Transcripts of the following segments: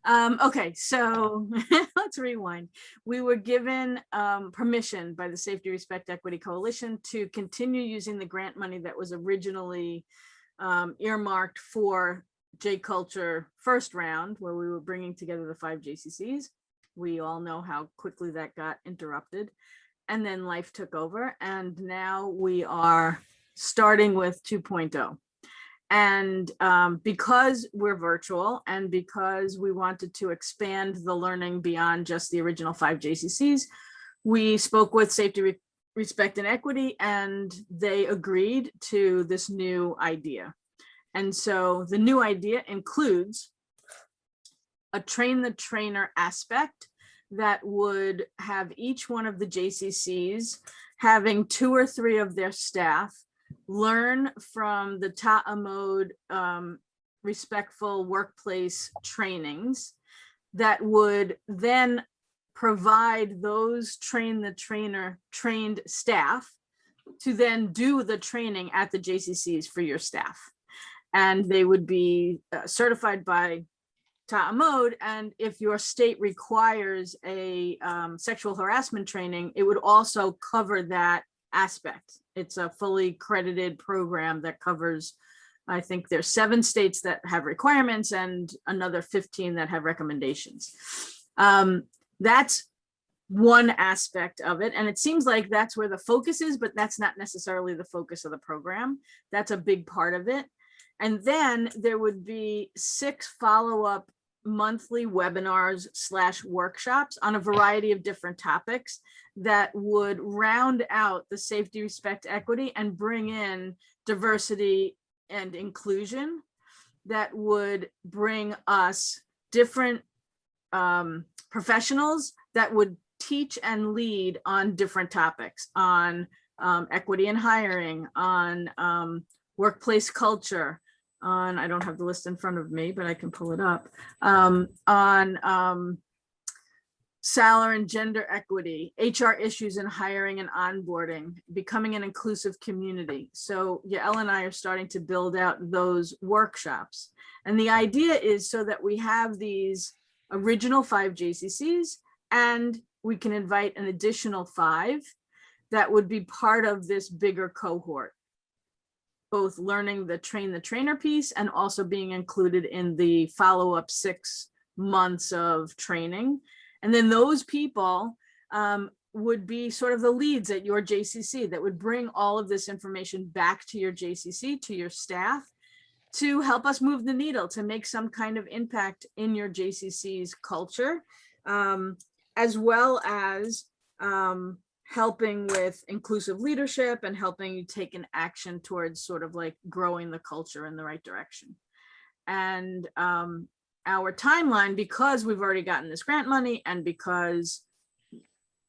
Okay, so let's rewind. We were given permission by the Safety, Respect, Equity Coalition to continue using the grant money that was originally earmarked for JCulture first round, where we were bringing together the 5 JCCs. We all know how quickly that got interrupted. And then life took over. And now we are starting with 2.0. And because we're virtual and because we wanted to expand the learning beyond just the original 5 JCCs, we spoke with Safety, Respect, and Equity, and they agreed to this new idea. And so the new idea includes a train the trainer aspect that would have each one of the JCCs having 2 or 3 of their staff learn from the Ta'amod respectful workplace trainings that would then provide those train the trainer trained staff to then do the training at the JCCs for your staff. And they would be certified by Ta'amod, and if your state requires a sexual harassment training, it would also cover that aspect. It's a fully credited program that covers, I think there's 7 states that have requirements and another 15 that have recommendations. That's one aspect of it. And it seems like that's where the focus is, but that's not necessarily the focus of the program. That's a big part of it. And then there would be 6 follow-up monthly webinars / workshops on a variety of different topics that would round out the safety, respect, equity, and bring in diversity and inclusion that would bring us different professionals that would teach and lead on different topics, on equity in hiring, on workplace culture, on, I don't have the list in front of me, but I can pull it up, on salary and gender equity, HR issues in hiring and onboarding, becoming an inclusive community. So Yael and I are starting to build out those workshops. And the idea is so that we have these original 5 JCCs and we can invite an additional 5 that would be part of this bigger cohort, both learning the train the trainer piece and also being included in the follow-up 6 months of training. And then those people would be sort of the leads at your JCC that would bring all of this information back to your JCC, to your staff, to help us move the needle, to make some kind of impact in your JCC's culture, as well as helping with inclusive leadership and helping you take an action towards sort of like growing the culture in the right direction. And our timeline, because we've already gotten this grant money and because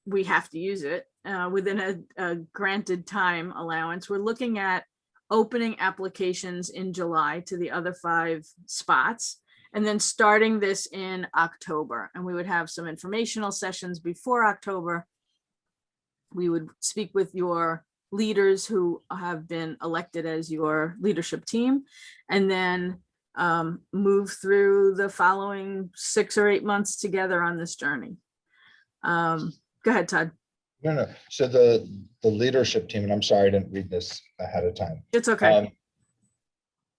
we have to use it within a granted time allowance, we're looking at opening applications in July to the other 5 spots, and then starting this in October. And we would have some informational sessions before October. We would speak with your leaders who have been elected as your leadership team, and then move through the following 6 or 8 months together on this journey. Go ahead, Todd. No. So the leadership team, and I'm sorry I didn't read this ahead of time. It's okay.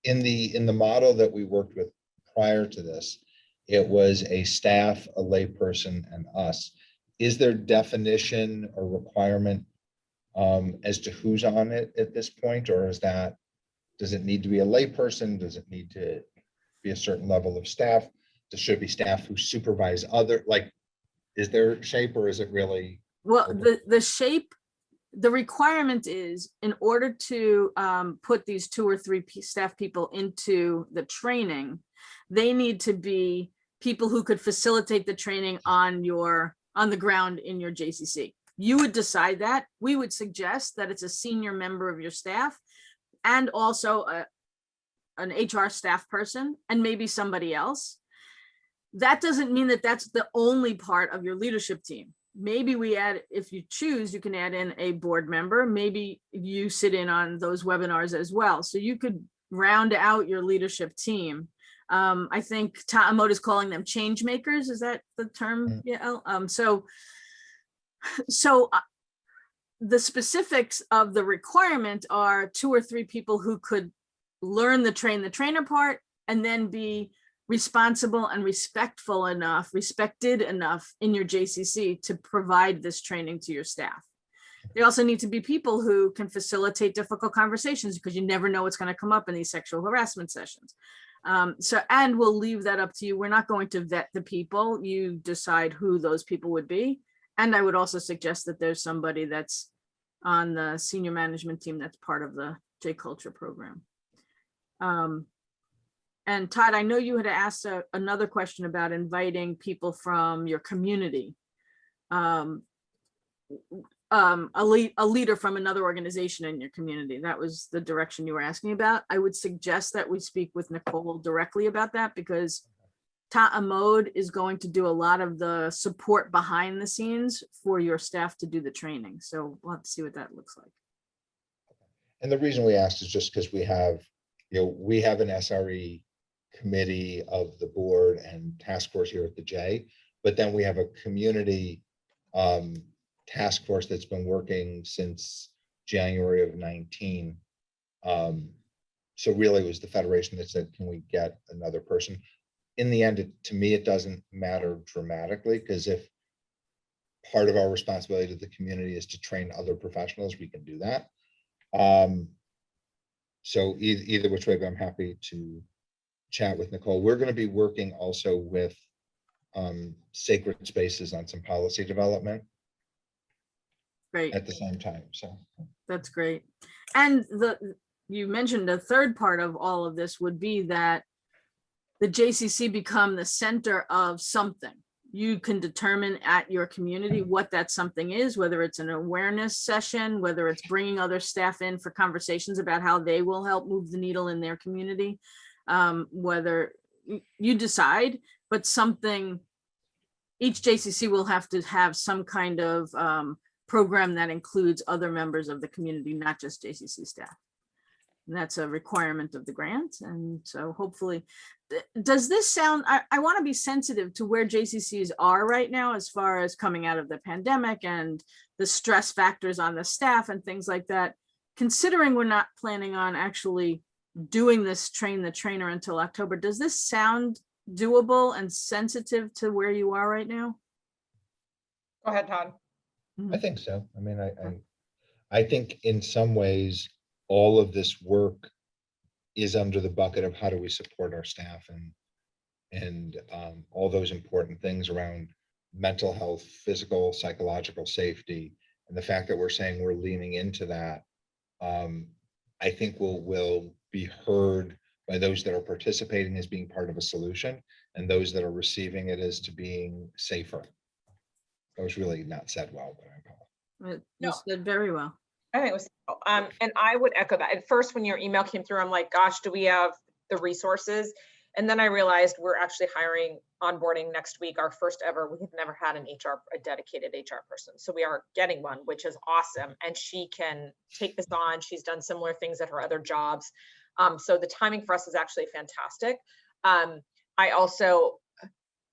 In the model that we worked with prior to this, it was a staff, a layperson, and us. Is there definition or requirement as to who's on it at this point, or does it need to be a layperson? Does it need to be a certain level of staff? Should it be staff who supervise other, like, is there shape, or is it really? Well, the shape, the requirement is, in order to put these 2 or 3 staff people into the training, they need to be people who could facilitate the training on the ground in your JCC. You would decide that. We would suggest that it's a senior member of your staff and also an HR staff person and maybe somebody else. That doesn't mean that that's the only part of your leadership team. Maybe we add, if you choose, you can add in a board member. Maybe you sit in on those webinars as well. So you could round out your leadership team I think Ta'amot is calling them change makers. Is that the term? Yeah. So the specifics of the requirement are 2 or 3 people who could learn the train the trainer part and then be responsible and respected enough in your JCC to provide this training to your staff. They also need to be people who can facilitate difficult conversations, because you never know what's going to come up in these sexual harassment sessions. And we'll leave that up to you. We're not going to vet the people. You decide who those people would be. And I would also suggest that there's somebody that's on the senior management team that's part of the JCulture program. And Todd, I know you had asked another question about inviting people from your community. A leader from another organization in your community. That was the direction you were asking about. I would suggest that we speak with Nicole directly about that, because Ta'amod is going to do a lot of the support behind the scenes for your staff to do the training. So we'll have to see what that looks like. And the reason we asked is just because we have an SRE committee of the board and task force here at the J, but then we have a community task force that's been working since January of 19. So really it was the Federation that said, can we get another person? In the end, to me, it doesn't matter dramatically, because if part of our responsibility to the community is to train other professionals, we can do that. So either which way, but I'm happy to chat with Nicole. We're going to be working also with Sacred Spaces on some policy development. Great. At the same time. So that's great. And you mentioned the third part of all of this would be that the JCC become the center of something. You can determine at your community what that something is, whether it's an awareness session, whether it's bringing other staff in for conversations about how they will help move the needle in their community, whether you decide, but something, each JCC will have to have some kind of program that includes other members of the community, not just JCC staff. And that's a requirement of the grant. And so hopefully, does this sound, I want to be sensitive to where JCCs are right now as far as coming out of the pandemic and the stress factors on the staff and things like that. Considering we're not planning on actually doing this train the trainer until October, does this sound doable and sensitive to where you are right now? Go ahead, Todd. I think so. I mean, I think in some ways, all of this work is under the bucket of how do we support our staff and all those important things around mental health, physical, psychological safety, and the fact that we're saying we're leaning into that, I think will be heard by those that are participating as being part of a solution, and those that are receiving it as to being safer. That was really not said well, but I apologize. You said very well. I think it was, and I would echo that. At first, when your email came through, I'm like, gosh, do we have the resources? And then I realized we're actually hiring, onboarding next week, our first ever. We have never had a dedicated HR person. So we are getting one, which is awesome. And she can take this on. She's done similar things at her other jobs. So the timing for us is actually fantastic. I also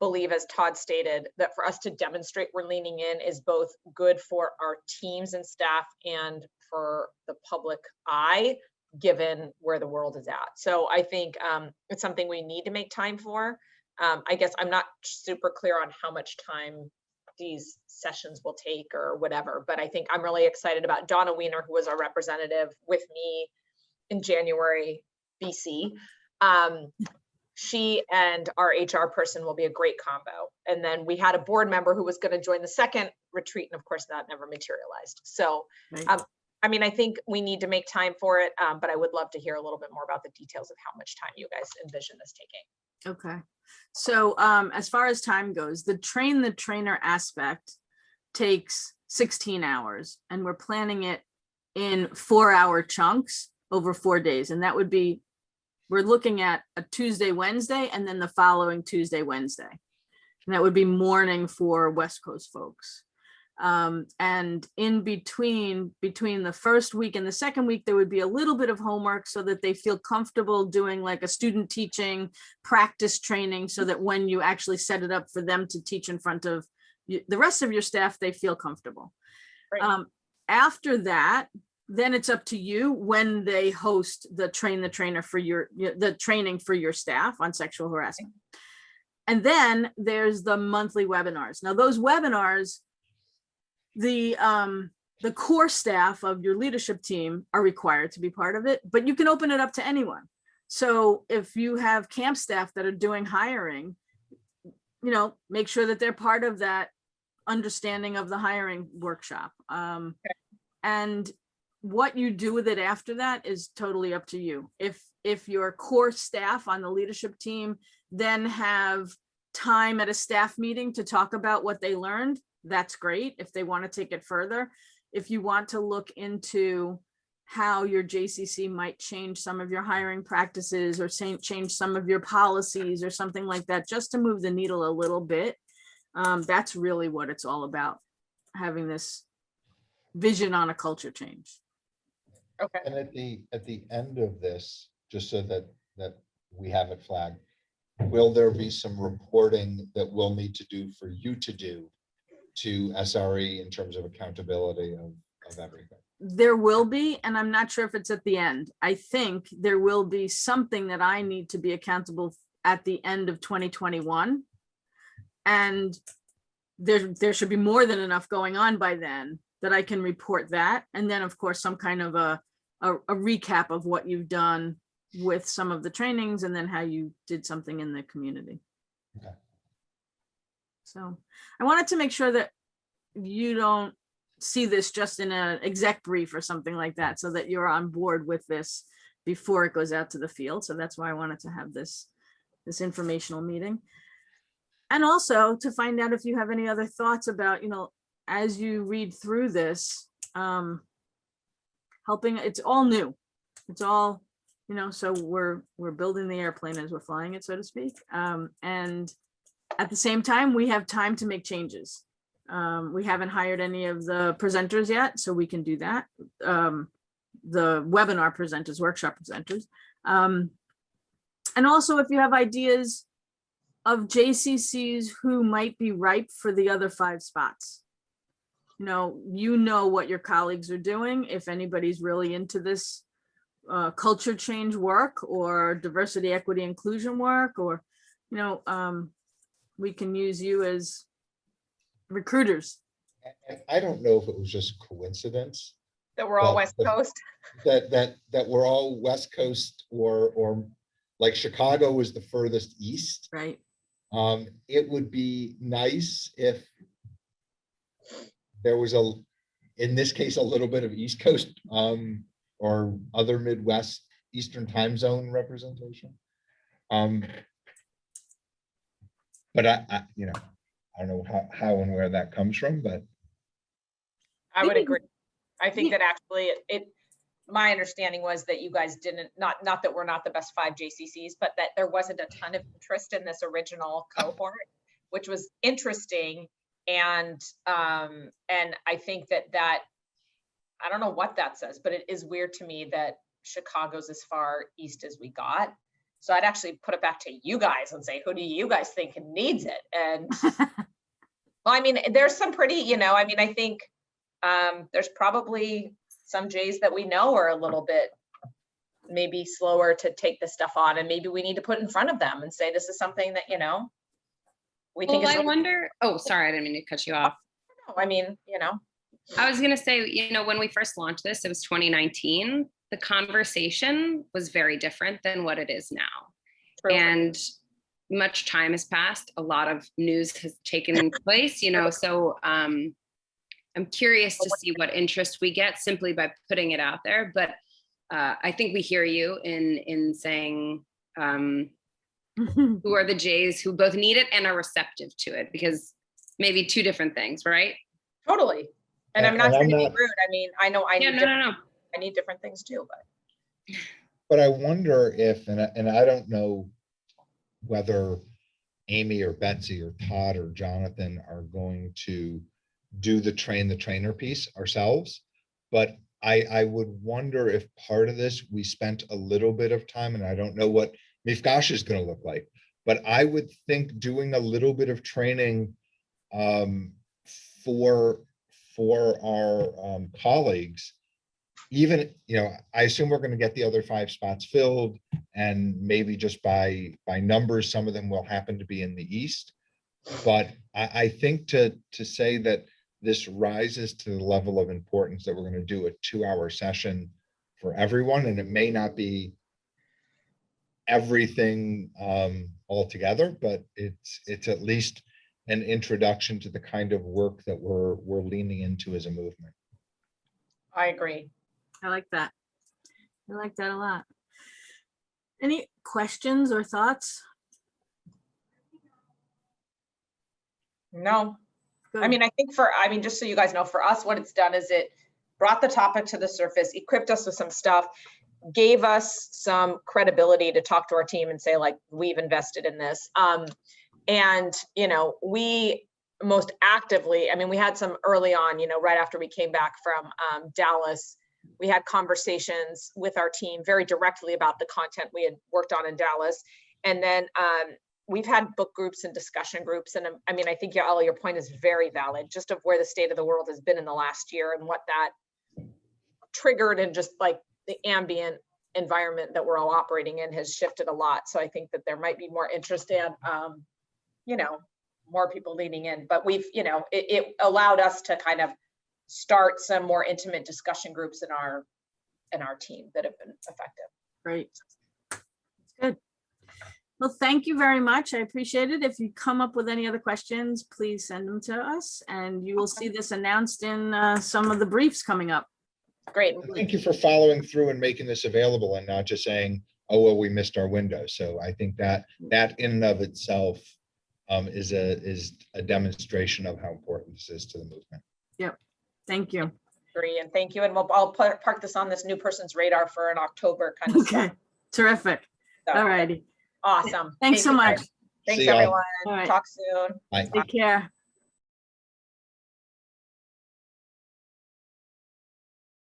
believe, as Todd stated, that for us to demonstrate we're leaning in is both good for our teams and staff and for the public eye, given where the world is at. So I think it's something we need to make time for. I guess I'm not super clear on how much time these sessions will take or whatever, but I think I'm really excited about Donna Wiener, who was our representative with me in January, BC. She and our HR person will be a great combo. And then we had a board member who was going to join the second retreat, and of course that never materialized. So, right. I mean, I think we need to make time for it, but I would love to hear a little bit more about the details of how much time you guys envision this taking. Okay. So as far as time goes, the train the trainer aspect takes 16 hours, and we're planning it in 4-hour chunks over 4 days. And that would be, we're looking at a Tuesday, Wednesday, and then the following Tuesday, Wednesday. And that would be morning for West Coast folks. And in between the first week and the second week, there would be a little bit of homework so that they feel comfortable doing like a student teaching practice training, so that when you actually set it up for them to teach in front of the rest of your staff, they feel comfortable. Right. After that, then it's up to you when they host the train the trainer for the training for your staff on sexual harassment. And then there's the monthly webinars. Now those webinars, the core staff of your leadership team are required to be part of it, but you can open it up to anyone. So if you have camp staff that are doing hiring, make sure that they're part of that understanding of the hiring workshop. And what you do with it after that is totally up to you. If your core staff on the leadership team then have time at a staff meeting to talk about what they learned, that's great. If they want to take it further, if you want to look into how your JCC might change some of your hiring practices or change some of your policies or something like that, just to move the needle a little bit, that's really what it's all about, having this vision on a culture change. Okay. And at the end of this, just so that we have it flagged, will there be some reporting that we'll need to do for you to do to SRE in terms of accountability of everything? There will be, and I'm not sure if it's at the end. I think there will be something that I need to be accountable at the end of 2021. And there should be more than enough going on by then that I can report that. And then of course, some kind of a recap of what you've done with some of the trainings and then how you did something in the community. Okay. So I wanted to make sure that you don't see this just in an exec brief or something like that, so that you're on board with this before it goes out to the field. So that's why I wanted to have this informational meeting. And also to find out if you have any other thoughts about, as you read through this, helping, it's all new. It's all, so we're building the airplane as we're flying it, so to speak. And at the same time, we have time to make changes. We haven't hired any of the presenters yet, so we can do that. The webinar presenters, workshop presenters. And also if you have ideas of JCCs who might be ripe for the other 5 spots. What your colleagues are doing. If anybody's really into this culture change work or diversity, equity, inclusion work, or, we can use you as recruiters. And I don't know if it was just coincidence That we're all Well, West Coast. that we're all West Coast, or like Chicago was the furthest east. Right. It would be nice if there was in this case, a little bit of East Coast or other Midwest Eastern time zone representation. But I don't know how and where that comes from, but I would Maybe- agree. I think that actually my understanding was that you guys didn't, not that we're not the best 5 JCCs, but that there wasn't a ton of interest in this original cohort, which was interesting. And I think that I don't know what that says, but it is weird to me that Chicago's as far east as we got. So I'd actually put it back to you guys and say, who do you guys think needs it? And well, I mean, there's some pretty, I think there's probably some J's that we know are a little bit maybe slower to take this stuff on, and maybe we need to put in front of them and say, this is something that, we think Well, is I really wonder, oh, sorry, I didn't mean to cut you off. I mean, I was going to say, when we first launched this, it was 2019. The conversation was very different than what it is now. true. And much time has passed. A lot of news has taken place, so I'm curious to see what interest we get simply by putting it out there. But I think we hear you in saying who are the J's who both need it and are receptive to it, because maybe 2 different things, right? Totally. And I'm And not trying to be not- rude. I mean, I know I Yeah, need no. I need different things too, but But I wonder if, and I don't know whether Amy or Betsy or Todd or Jonathan are going to do the trainer piece ourselves. But I would wonder if part of this, we spent a little bit of time, and I don't know what Mifgosh is going to look like, but I would think doing a little bit of training for our colleagues, even, I assume we're going to get the other 5 spots filled, and maybe just by numbers, some of them will happen to be in the East. But I think to say that this rises to the level of importance that we're going to do a 2-hour session for everyone, and it may not be everything altogether, but it's at least an introduction to the kind of work that we're leaning into as a movement. I agree. I like that. I like that a lot. Any questions or thoughts? No, I Good. mean, I think just so you guys know, for us, what it's done is it brought the topic to the surface, equipped us with some stuff, gave us some credibility to talk to our team and say, like, we've invested in this. And, we most actively, we had some early on, right after we came back from Dallas, we had conversations with our team very directly about the content we had worked on in Dallas. And then we've had book groups and discussion groups. And I think your point is very valid, just of where the state of the world has been in the last year and what that triggered, and just like the ambient environment that we're all operating in has shifted a lot. So I think that there might be more interest in, more people leaning in, but it allowed us to kind of start some more intimate discussion groups in our team that have been effective. Great. That's good. Well, thank you very much. I appreciate it. If you come up with any other questions, please send them to us, and you will see this announced in some of the briefs coming up. Great. Thank you for following through and making this available, and not just saying, oh, well, we missed our window. So I think that in and of itself is a demonstration of how important this is to the movement. Yep. Thank you. Agree, and thank you. And I'll park this on this new person's radar for an October kind of Okay. stuff. Terrific. So, All righty. awesome. Thanks so you, much. guys. Thanks, See y'all. everyone. All right. Talk soon. Bye. Take care.